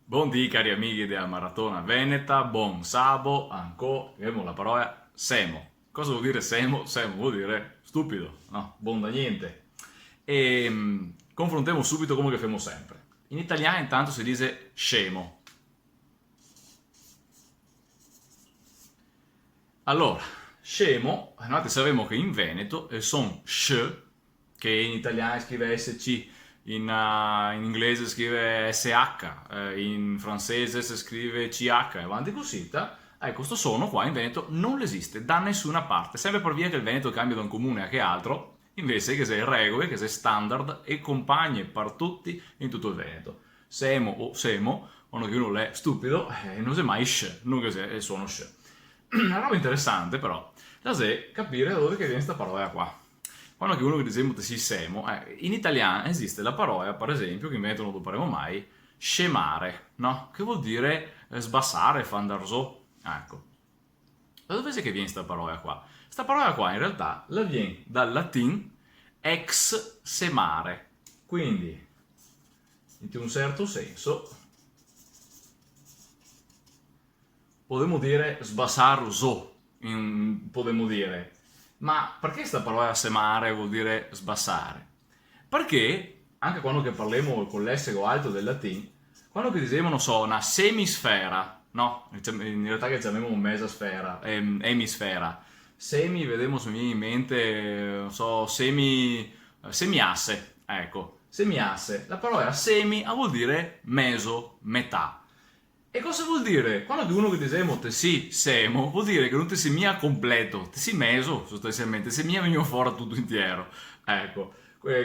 Buondì cari amici della Maratona Veneta, buon sabo, ancora, abbiamo la parola semo. Cosa vuol dire semo? Semo vuol dire stupido, no? Buon da niente. E confrontiamo subito come che facciamo sempre. In italiano intanto si dice scemo. Allora, scemo, noi sappiamo che in Veneto son sh, che in italiano scrive SC, in inglese scrive SH, in francese si scrive CH, e avanti così. Ecco, questo suono qua in Veneto non esiste da nessuna parte, sempre per via che il Veneto cambia da un comune a che altro, invece che sei regole, che sei standard e compagne per tutti in tutto il Veneto. Semo o semo, quando che uno è stupido, non sei mai sh, non che sei il suono sh. Una roba interessante però, da sé capire da dove che viene questa parola qua. Quando che uno che diciamo che si semo, in italiano esiste la parola, per esempio, che in Veneto non lo faremo mai, scemare, no? Che vuol dire sbassare, fandarzò. Ecco. Da dove è che viene questa parola qua? Questa parola qua in realtà la viene dal latin ex semare. Quindi, in un certo senso, potremmo dire sbassarzo, potremmo dire. Ma perché questa parola semare vuol dire sbassare? Perché, anche quando che parliamo con l'essero alto del latino, quando che diciamo, non so, una semisfera, no? In realtà che chiamiamo mesasfera, emisfera. Semi, vedemo se mi viene in mente, non so, semiasse, ecco. Semiasse. La parola semi vuol dire meso, metà. E cosa vuol dire? Quando uno che diciamo te si semo, vuol dire che non te si mia completo, te si meso sostanzialmente, se mia veniva fuori tutto intero. Ecco,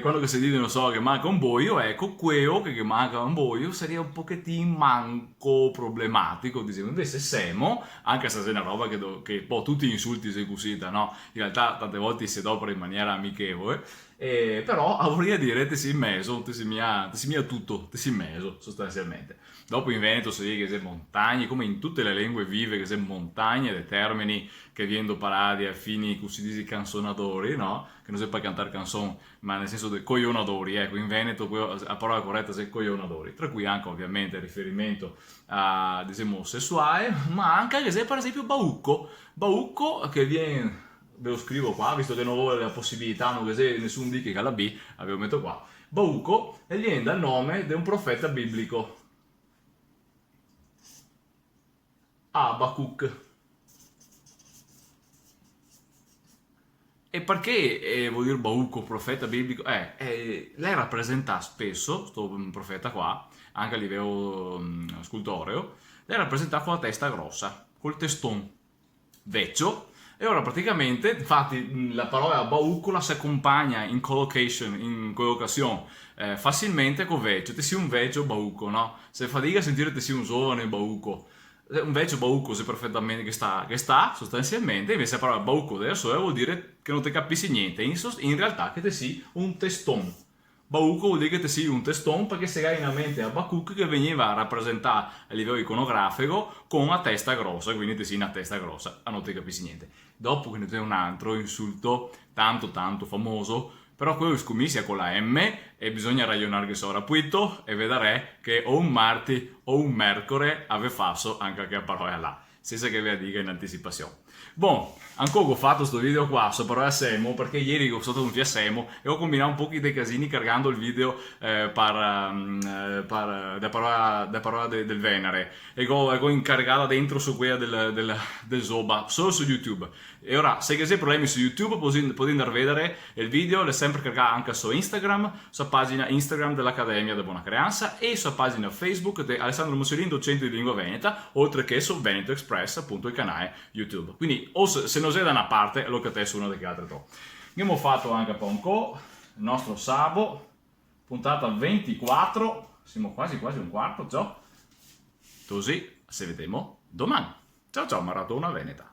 quando che si dice, non so, che manca un boio, ecco, quello che manca un boio sarebbe un pochettino manco problematico, diciamo. Invece semo, anche se è una roba che poi tutti gli insulti si cosita, no? In realtà tante volte si adopera in maniera amichevole, però vorrei dire te si meso, te si mia tutto, te si meso sostanzialmente. Dopo in Veneto si dice che sono montagne, come in tutte le lingue vive che sono montagne, dei termini che vengono parati a fini così dici canzonadori, no? Che non si può cantare canzone, ma nel senso di coglionadori, ecco, in Veneto la parola corretta è coglionadori, tra cui anche ovviamente riferimento a, diciamo, sessuale, ma anche che se per esempio baucco che viene, ve lo scrivo qua, visto che non ho la possibilità, non che se nessun dica che la B, avevo messo qua, baucco, e viene dal nome di un profeta biblico, Abacuc. E perché vuol dire Bauco, profeta biblico? Lei rappresenta spesso, questo profeta qua, anche a livello scultoreo, lei rappresenta con la testa grossa, col teston vecchio, e ora praticamente, infatti, la parola baucola si accompagna in collocation, in collocazione, facilmente con vecchio, te sia un vecchio bauco, no? Se fatica a sentire te sia un giovane bauco. Un vecchio bauco se perfettamente che sta sostanzialmente, invece la parola bauco adesso vuol dire che non ti capisci niente, in realtà che te sia un teston. Bauco vuol dire che te sia un teston perché si ha in mente Abacuc che veniva rappresentato a livello iconografico con una testa grossa, quindi te sia una testa grossa, a non ti capisci niente. Dopo che ne c'è un altro insulto tanto famoso, però quello scommissa con la M e bisogna ragionare sopra Puito e vedere che o un Marti o un Mercore aveva fatto anche quella parola là, senza che vi dica in anticipazione. Bon, ancora ho fatto questo video qua su parola Semo perché ieri ho stato un via Semo e ho combinato un po' dei casini caricando il video da parola del Venere e ho incaricata dentro su quella del Zoba, solo su YouTube. E ora, se avete problemi su YouTube potete andare a vedere il video, l'è sempre caricato anche su Instagram, sulla pagina Instagram dell'Accademia della Buona Creanza e sulla pagina Facebook di Alessandro Mussolini, docente di lingua veneta, oltre che su Veneto Express, appunto il canale YouTube. Quindi, o se non sei da una parte, lo che te su una delle altre due. Abbiamo fatto anche per un po' il nostro sabo, puntata 24, siamo quasi un quarto, ciao. Così, ci vediamo domani. Ciao Maratona Veneta.